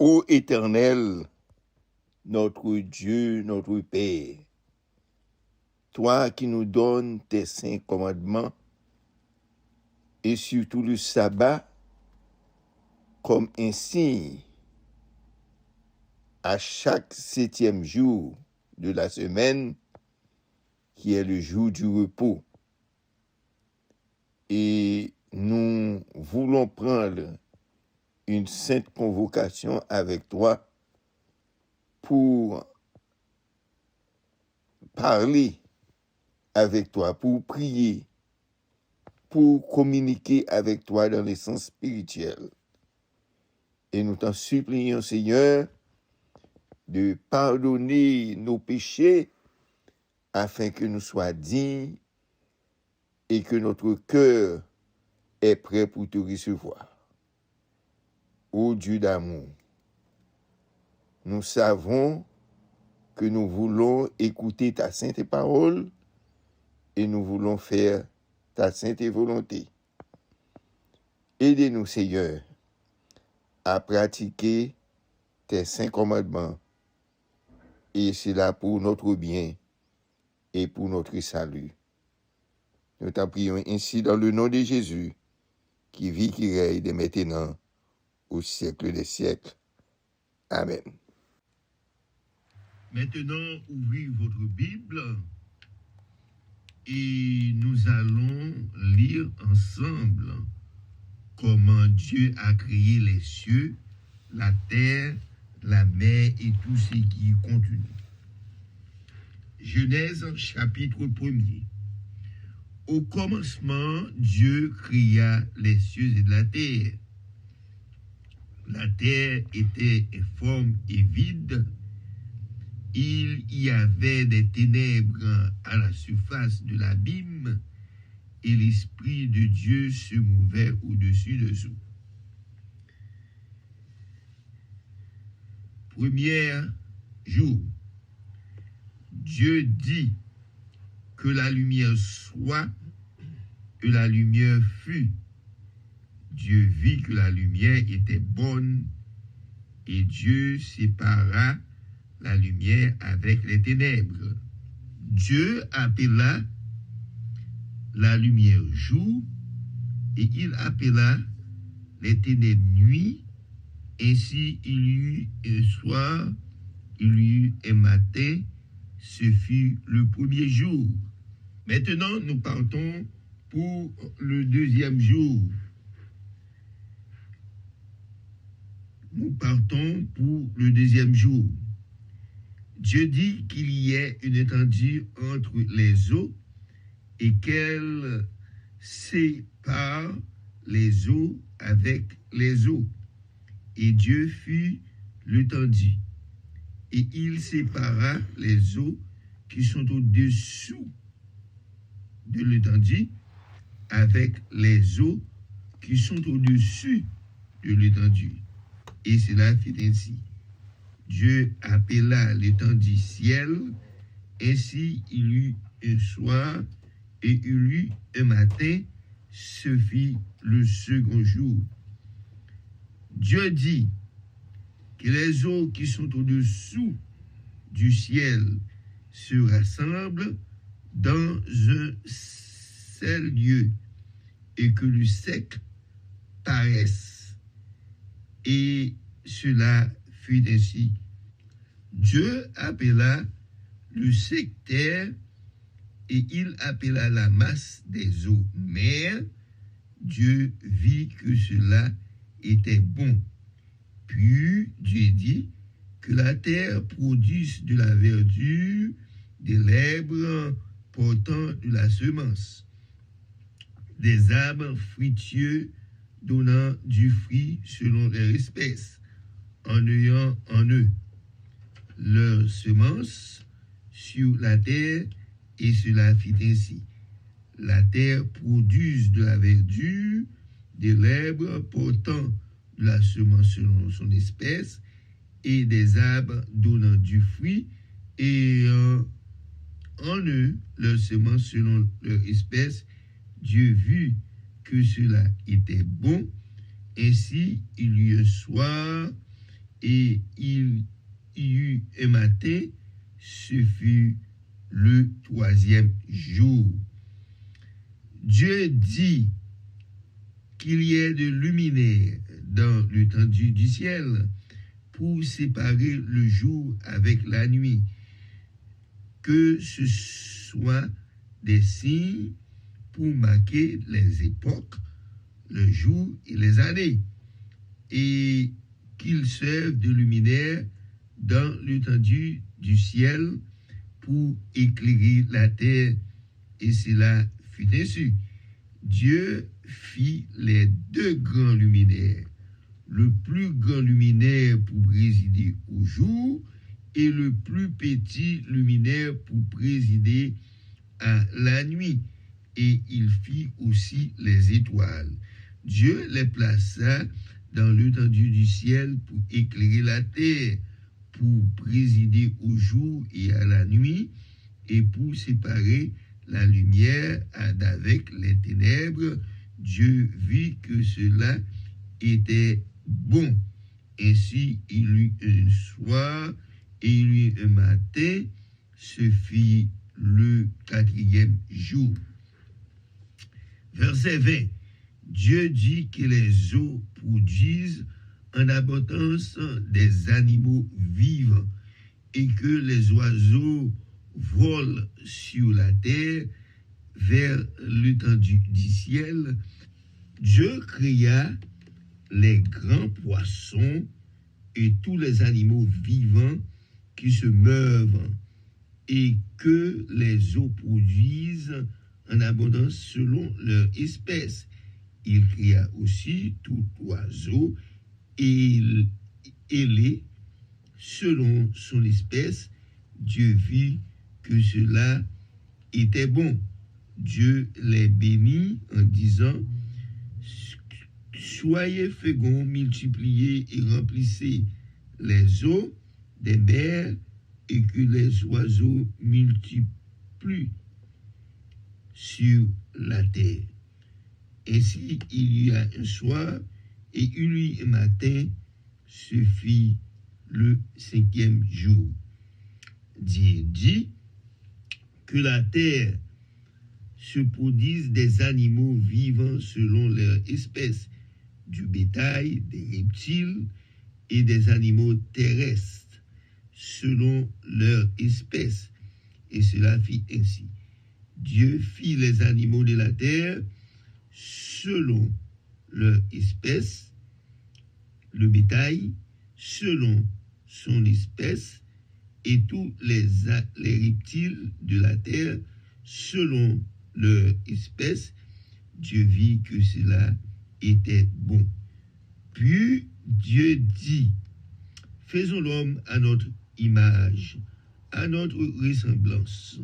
Ô Éternel, notre Dieu, notre Père, toi qui nous donnes tes saints commandements et surtout le sabbat comme un signe à chaque 7e jour de la semaine, qui est le jour du repos. Et nous voulons prendre une sainte convocation avec toi pour parler avec toi, pour prier, pour communiquer avec toi dans les sens spirituels. Et nous t'en supplions, Seigneur, de pardonner nos péchés afin que nous soyons dignes et que notre cœur est prêt pour te recevoir. Ô Dieu d'amour, nous savons que nous voulons écouter ta sainte parole et nous voulons faire ta sainte volonté. Aidez-nous, Seigneur, à pratiquer tes saints commandements, et cela pour notre bien et pour notre salut. Nous t'en prions ainsi dans le nom de Jésus, qui vit, qui règne dès maintenant, au siècle des siècles. Amen. Maintenant, ouvrez votre Bible et nous allons lire ensemble comment Dieu a créé les cieux, la terre, la mer et tout ce qui y contenu. Genèse chapitre 1er. Au commencement, Dieu créa les cieux et la terre. La terre était informe et vide. Il y avait des ténèbres à la surface de l'abîme, et l'Esprit de Dieu se mouvait au-dessus des eaux. Premier jour, Dieu dit que la lumière soit, et la lumière fut. Dieu vit que la lumière était bonne, et Dieu sépara la lumière avec les ténèbres. Dieu appela la lumière jour, et il appela les ténèbres nuit. Ainsi il y eut un soir, il y eut un matin, ce fut le premier jour. Maintenant, nous partons pour le deuxième jour. Nous partons pour le deuxième jour. Dieu dit qu'il y ait une étendue entre les eaux et qu'elle sépare les eaux avec les eaux. Et Dieu fit l'étendue. Et il sépara les eaux qui sont au-dessous de l'étendue avec les eaux qui sont au-dessus de l'étendue. Et cela fit ainsi. Dieu appela l'étendue ciel, ainsi il eut un soir et il eut un matin, ce fut le second jour. Dieu dit que les eaux qui sont au-dessous du ciel se rassemblent dans un seul lieu et que le sec paraisse. Et cela fut ainsi. Dieu appela le sec terre et il appela la masse des eaux mer. Dieu vit que cela était bon. Puis Dieu dit que la terre produise de la verdure, de l'herbe portant de la semence, des arbres fruitieux donnant du fruit selon leur espèce, en ayant en eux leur semence sur la terre, et cela fit ainsi. La terre produise de la verdure, de l'herbe portant de la semence selon son espèce, et des arbres donnant du fruit, et en eux leur semence selon leur espèce. Dieu vit que cela était bon. Ainsi il y eut un soir et il y eut un matin, ce fut le 3e jour. Dieu dit qu'il y ait de luminaires dans l'étendue du ciel pour séparer le jour avec la nuit, que ce soit des signes pour marquer les époques, le jour et les années, et qu'ils servent de luminaires dans l'étendue du ciel pour éclairer la terre. Et cela fut ainsi. Dieu fit les 2 grands luminaires, le plus grand luminaire pour présider au jour et le plus petit luminaire pour présider à la nuit. Et il fit aussi les étoiles. Dieu les plaça dans l'étendue du ciel pour éclairer la terre, pour présider au jour et à la nuit, et pour séparer la lumière d'avec les ténèbres. Dieu vit que cela était bon. Ainsi il eut un soir et il eut un matin, ce fut le 4e jour. Verset 20. Dieu dit que les eaux produisent en abondance des animaux vivants et que les oiseaux volent sur la terre vers l'étendue du ciel. Dieu créa les grands poissons et tous les animaux vivants qui se meuvent et que les eaux produisent en abondance selon leur espèce. Il créa aussi tout oiseau ailé selon son espèce. Dieu vit que cela était bon. Dieu les bénit en disant: soyez féconds, multipliez et remplissez les eaux des mers et que les oiseaux multiplient sur la terre. Ainsi il y a un soir et il y eut un matin, ce fut le 5e jour. Dieu dit que la terre se produise des animaux vivants selon leur espèce, du bétail, des reptiles et des animaux terrestres selon leur espèce. Et cela fit ainsi. Dieu fit les animaux de la terre selon leur espèce, le bétail selon son espèce, et tous les reptiles de la terre selon leur espèce. Dieu vit que cela était bon. Puis Dieu dit: faisons l'homme à notre image, à notre ressemblance,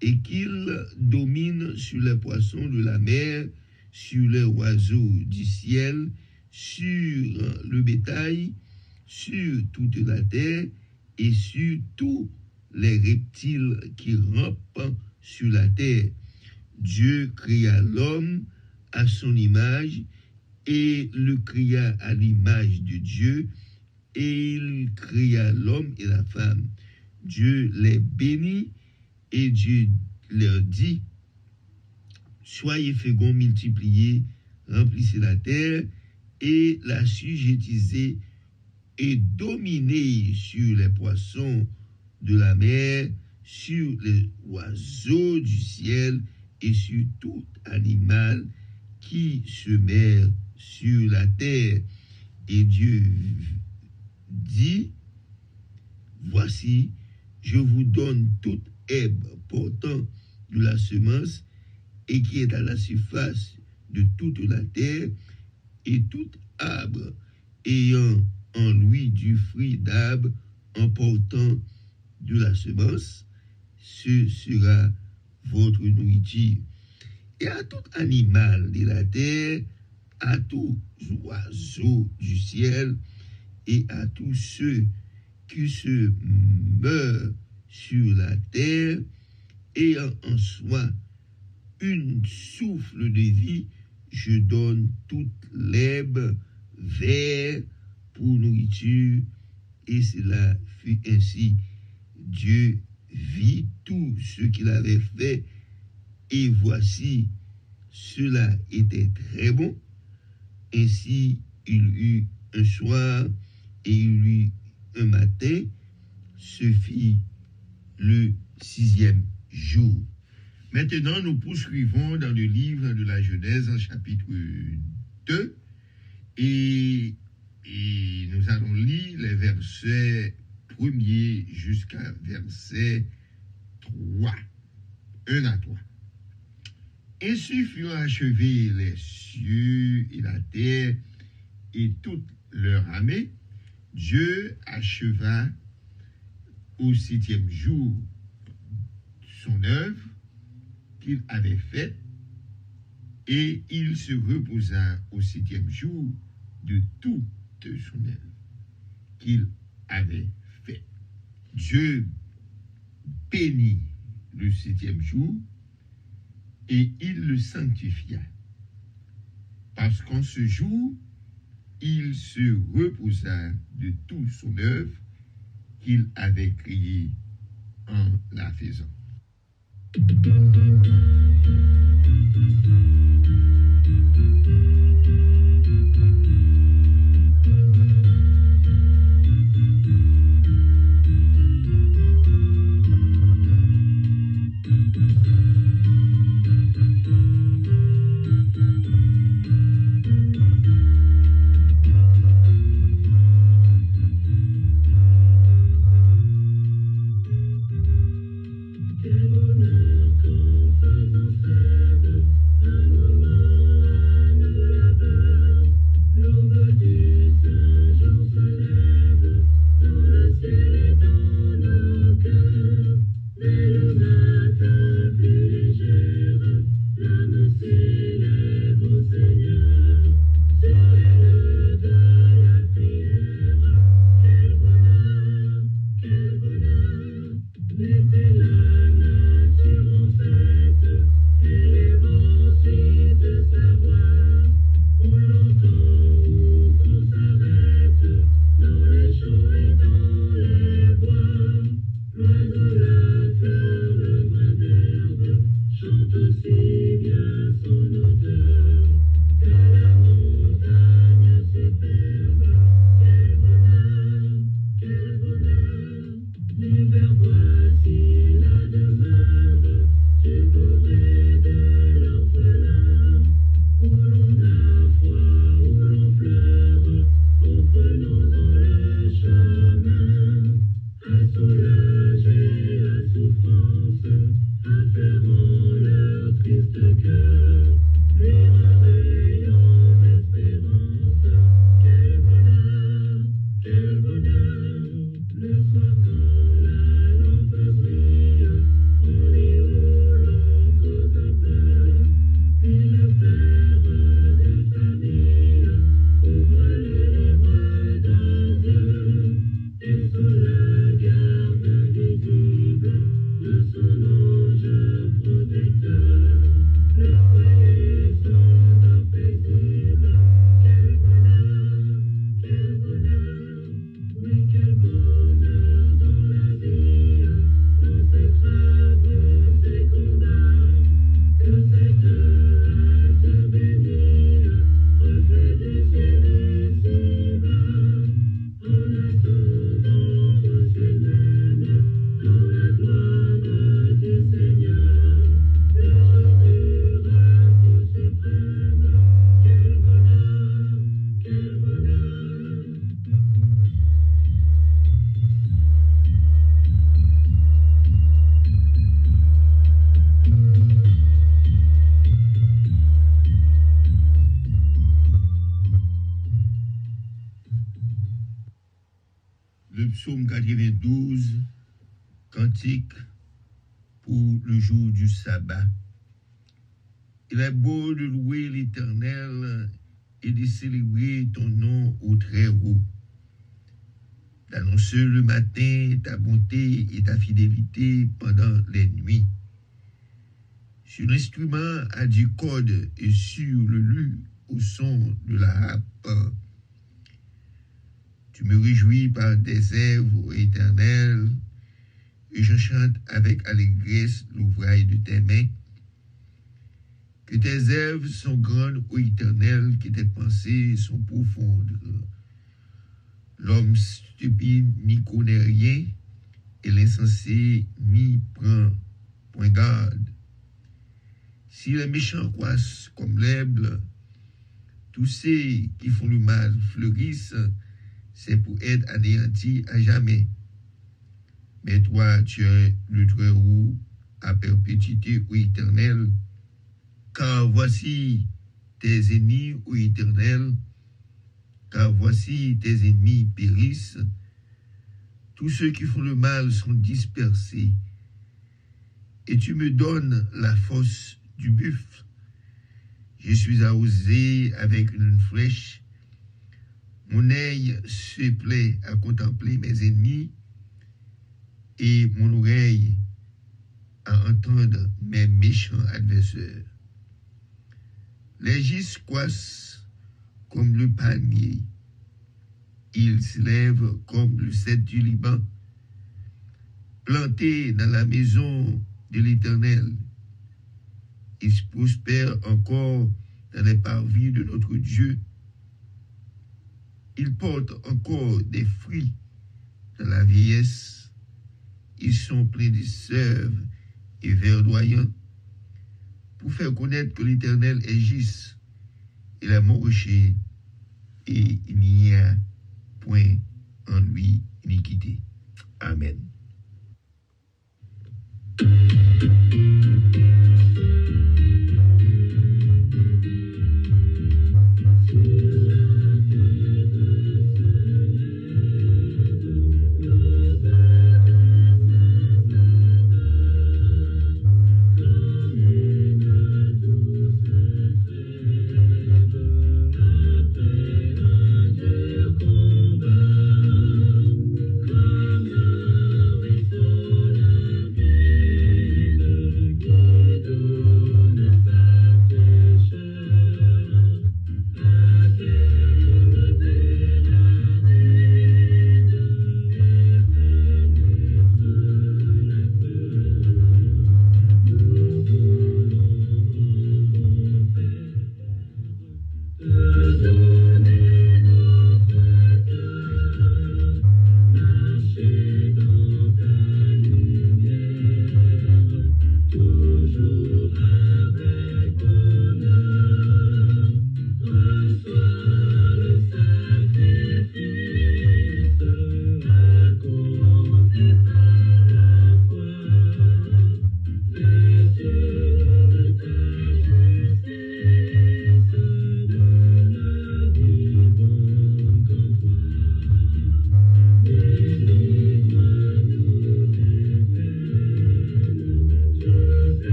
et qu'il domine sur les poissons de la mer, sur les oiseaux du ciel, sur le bétail, sur toute la terre, et sur tous les reptiles qui rampent sur la terre. Dieu créa l'homme à son image, et le créa à l'image de Dieu, et il créa l'homme et la femme. Dieu les bénit, et Dieu leur dit: soyez féconds, multipliez, remplissez la terre, et la sujettisez, et dominez sur les poissons de la mer, sur les oiseaux du ciel, et sur tout animal qui se meurt sur la terre. Et Dieu dit: voici, je vous donne toute herbe portant de la semence et qui est à la surface de toute la terre, et tout arbre ayant en lui du fruit d'arbre en portant de la semence, ce sera votre nourriture. Et à tout animal de la terre, à tous oiseaux du ciel, et à tous ceux qui se meurent sur la terre, ayant en soi une souffle de vie, je donne toute l'herbe verte pour nourriture cela fut ainsi. Dieu vit tout ce qu'il avait fait, et voici, cela était très bon. Ainsi, il eut un soir et il eut un matin. Ce fut le 6e jour. Maintenant, nous poursuivons dans le livre de la Genèse, en chapitre 2, et nous allons lire les versets 1er jusqu'à verset 3. 1 à 3. Ainsi furent achevés les cieux et la terre et toute leur armée. Dieu acheva au 7e jour son œuvre qu'il avait faite, et il se reposa au 7e jour de toute son œuvre qu'il avait faite. Dieu bénit le 7e jour et il le sanctifia, parce qu'en ce jour, il se reposa de toute son œuvre qu'il avait créée en la faisant. Le psaume 92, cantique pour le jour du sabbat. Il est beau de louer l'Éternel et de célébrer ton nom au très haut, d'annoncer le matin ta bonté et ta fidélité pendant les nuits. Sur l'instrument à 10 cordes et sur le luth au son de la harpe, Tu me réjouis par des œuvres, ô Éternel, et je chante avec allégresse l'ouvrage de tes mains. Que tes œuvres sont grandes, ô Éternel, que tes pensées sont profondes. L'homme stupide n'y connaît rien, et l'insensé n'y prend point garde. Si les méchants croissent comme l'herbe, tous ceux qui font le mal fleurissent, c'est pour être anéantis à jamais. Mais toi, tu es le Très-Haut à perpétuité, ô Éternel, car voici tes ennemis, ô Éternel, car voici tes ennemis périssent. Tous ceux qui font le mal sont dispersés, et tu me donnes la force du buffle. Je suis arrosé avec une flèche. Mon œil se plaît à contempler mes ennemis, et mon oreille à entendre mes méchants adversaires. Les gis croissent comme le palmier. Ils s'élèvent comme le cèdre du Liban, plantés dans la maison de l'Éternel. Ils prospèrent encore dans les parvis de notre Dieu. Ils portent encore des fruits dans la vieillesse. Ils sont pleins de sève et verdoyants, pour faire connaître que l'Éternel est juste. Il est mon rocher, et il n'y a point en lui iniquité. Amen.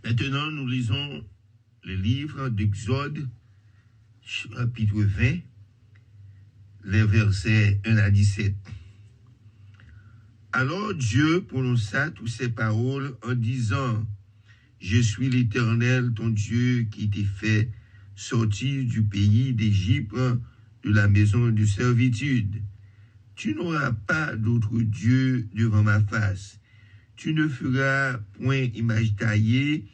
Maintenant, nous lisons le livre d'Exode, chapitre 20, les versets 1 à 17. Alors Dieu prononça toutes ces paroles en disant, « Je suis l'Éternel, ton Dieu, qui t'ai fait sortir du pays d'Égypte, de la maison de servitude. Tu n'auras pas d'autre Dieu devant ma face. Tu ne feras point image taillée,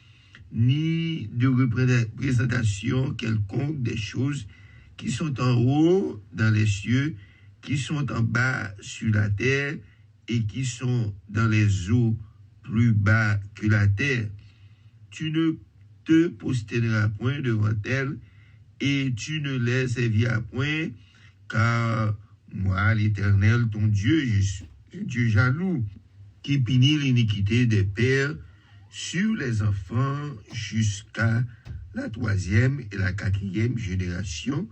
ni de représentation quelconque des choses qui sont en haut dans les cieux, qui sont en bas sur la terre, et qui sont dans les eaux plus bas que la terre. Tu ne te prosterneras point devant elles, et tu ne les serviras point, car moi, l'Éternel, ton Dieu, je suis un Dieu jaloux, qui punit l'iniquité des pères sur les enfants jusqu'à la 3e et la 4e génération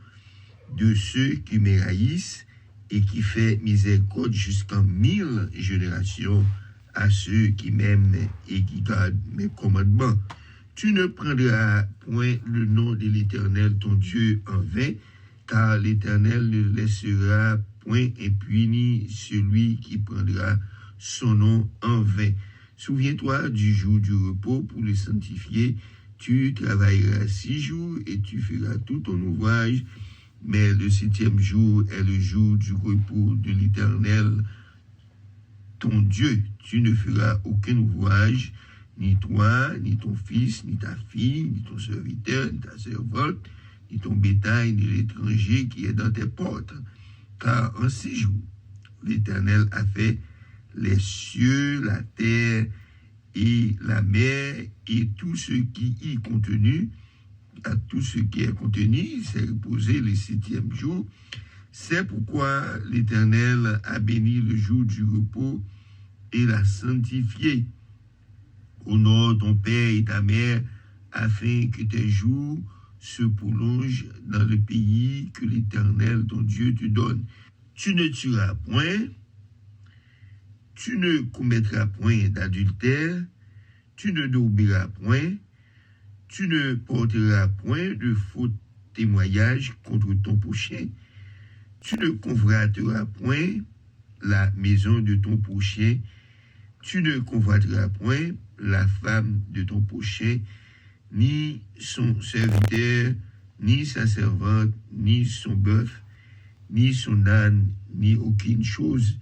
de ceux qui me haïssent, et qui fait miséricorde jusqu'en 1000 générations à ceux qui m'aiment et qui gardent mes commandements. Tu ne prendras point le nom de l'Éternel ton Dieu en vain, car l'Éternel ne laissera point impuni celui qui prendra son nom en vain. Souviens-toi du jour du repos pour le sanctifier. Tu travailleras 6 jours et tu feras tout ton ouvrage, mais le 7e jour est le jour du repos de l'Éternel, ton Dieu. Tu ne feras aucun ouvrage, ni toi, ni ton fils, ni ta fille, ni ton serviteur, ni ta servante, ni ton bétail, ni l'étranger qui est dans tes portes. Car en 6 jours, l'Éternel a fait les cieux, la terre et la mer et tout ce qui y est contenu. À tout ce qui est contenu, il s'est reposé le 7e jour. C'est pourquoi l'Éternel a béni le jour du repos et l'a sanctifié. Honore ton père et ta mère, afin que tes jours se prolongent dans le pays que l'Éternel, ton Dieu, te donne. Tu ne tueras point, tu ne commettras point d'adultère, tu ne dormiras point, tu ne porteras point de faux témoignages contre ton prochain, tu ne convoiteras point la maison de ton prochain, tu ne convoiteras point la femme de ton prochain, ni son serviteur, ni sa servante, ni son bœuf, ni son âne, ni aucune chose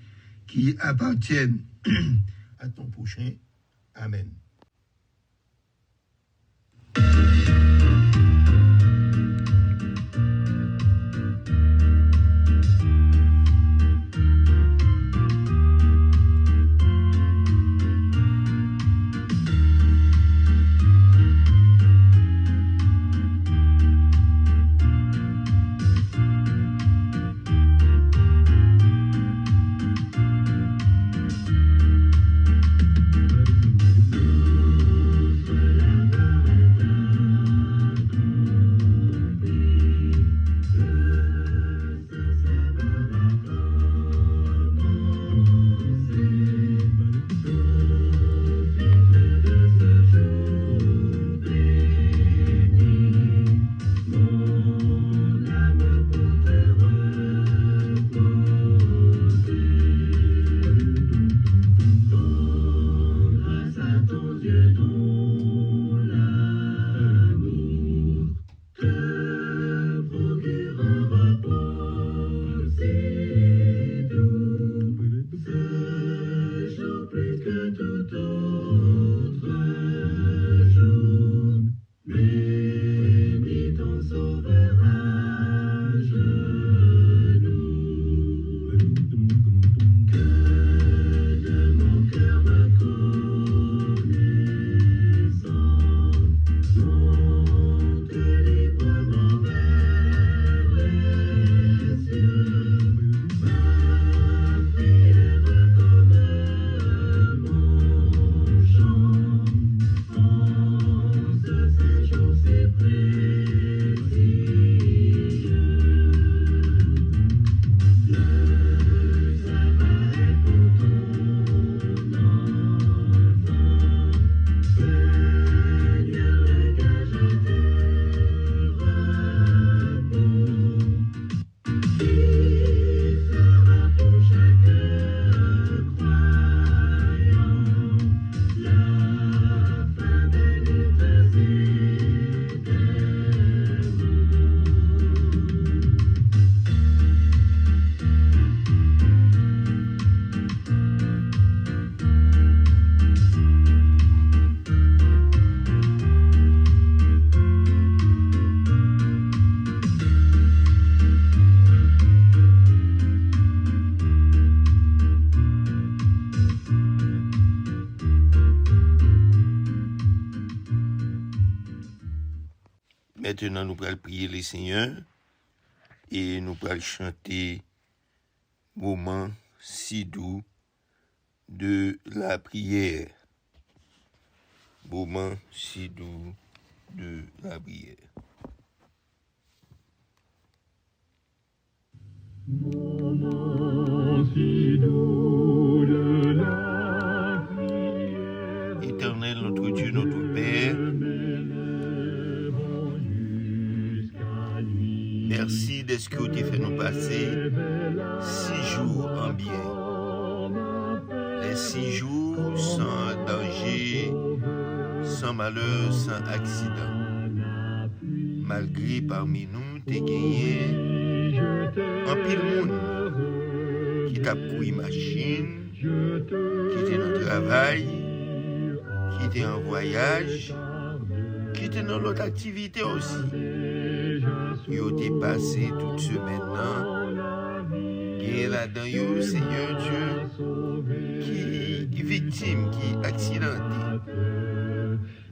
qui appartienne à ton prochain. Amen. Maintenant, nous allons prier les Seigneurs et nous allons chanter moment si doux de la prière. Moment si doux de la prière. Moment si doux de la prière. Éternel, notre Dieu, notre Père, merci de ce que tu fait nous passer 6 jours en bien. Les 6 jours sans danger, sans malheur, sans accident. Malgré parmi nous, tu as gagné un pile monde qui t'a pris machine, qui était dans le travail, qui était en voyage, qui était dans l'autre activité aussi. Yo t'es passé toute semaine et là-dedans yo Seigneur Dieu qui victime, qui accidenté.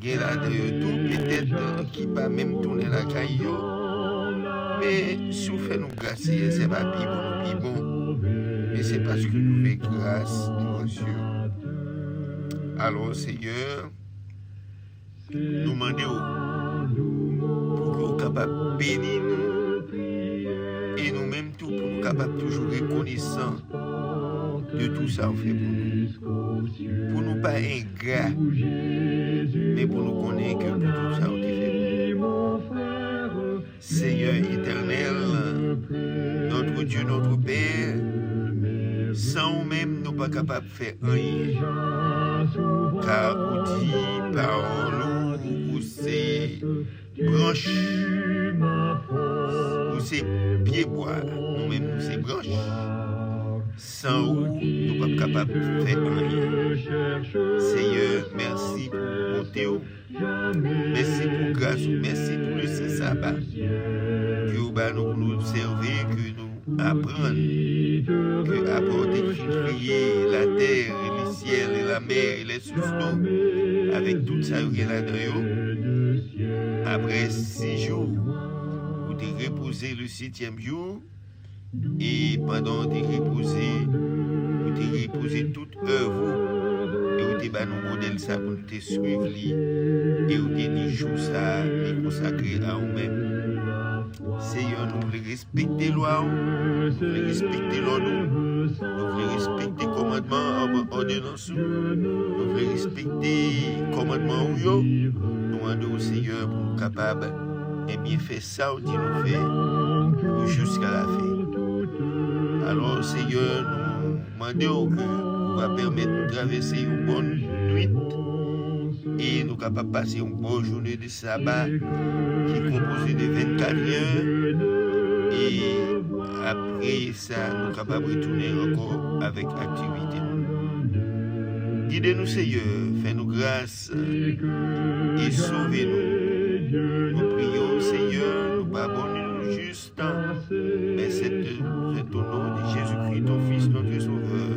Et là-dedans yo tout peut-être qui pas même tourner la caille mais souffre nous grâce, c'est pas plus bon, mais c'est parce que nous fait grâce devant Dieu. Alors Seigneur, nous demandons pour que nous capables de bénir nous et nous-mêmes tout pour nous capables toujours reconnaissants de tout ça on fait pour nous pas ingrats, mais pour nous connaître que pour tout ça on fait pour nous. Seigneur éternel, notre Dieu, notre Père, sans nous-mêmes nous pas capables de faire rien, car vous dit parole ou c'est branche, ou c'est pied bois, nous-mêmes nous c'est branche. Sans où nous ne sommes pas capables de faire rien. Seigneur, merci pour bonté, merci pour grâce, merci pour le Saint-Sabbat. Que nous observer, que nous apprendre, que apporter crier la terre, et les ciels, et la mer, et les souffles, avec tout ça qui est là-dedans. Après 6 jours, vous te reposez le 7e jour. Et pendant de reposer, vous te reposez toute œuvre et vous te bat nos modèles ça pour te suivre et vous te dit jour ça et consacrer à vous-même. Seigneur, nous voulons respecter loi, nous voulons respecter l'ordre, nous voulons respecter le commandement ordonnance, nous voulons respecter le commandement où nous demandons au Seigneur pour nous capables et bien faire ça où nous fait jusqu'à la fin. Alors, Seigneur, nous demandons que vous va permettre de traverser une bonne nuit et nous capables de passer une bonne journée de sabbat qui est composée de 24 heures. Et après ça, nous sommes capables de retourner encore avec activité. Guidez-nous, Seigneur, fais-nous grâce et sauvez-nous. Nous prions, Seigneur, nous pardonnons juste, mais c'est au nom de Jésus-Christ, ton Fils, notre Sauveur,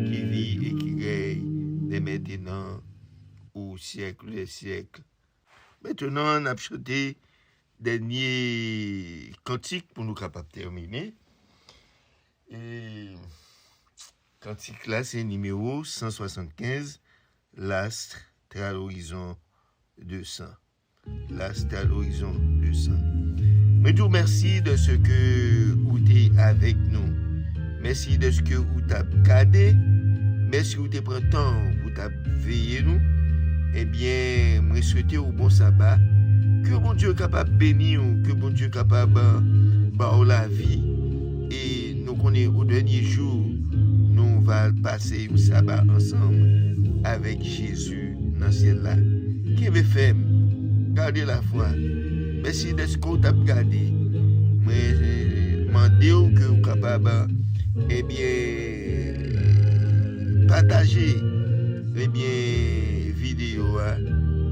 qui vit et qui règne dès maintenant au siècle des siècles. Maintenant, on a chanté dernier cantique pour nous capables de terminer. Et cantique là, c'est numéro 175, l'astre à l'horizon 200. L'astre à l'horizon 200. Mais tout merci de ce que vous êtes avec nous. Merci de ce que vous avez gardé. Merci de vous avez pris le temps, vous avez veillé nous. Eh bien, je souhaite au bon sabbat. Que bon Dieu est capable de bénir, que bon Dieu est capable de la vie. Et nous connaissons au dernier jour, nous allons passer un sabbat ensemble avec Jésus dans le ciel là. Qui veut faire? Gardez la foi. Merci de ce que vous avez gardé. Mais demandez que vous êtes capable eh bien, partager eh bien, vidéo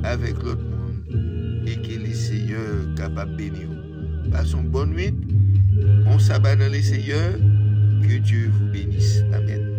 avec l'autre monde et que les Seigneurs capables de bénir. Passons bonne nuit. On s'abat dans les Seigneurs. Que Dieu vous bénisse. Amen.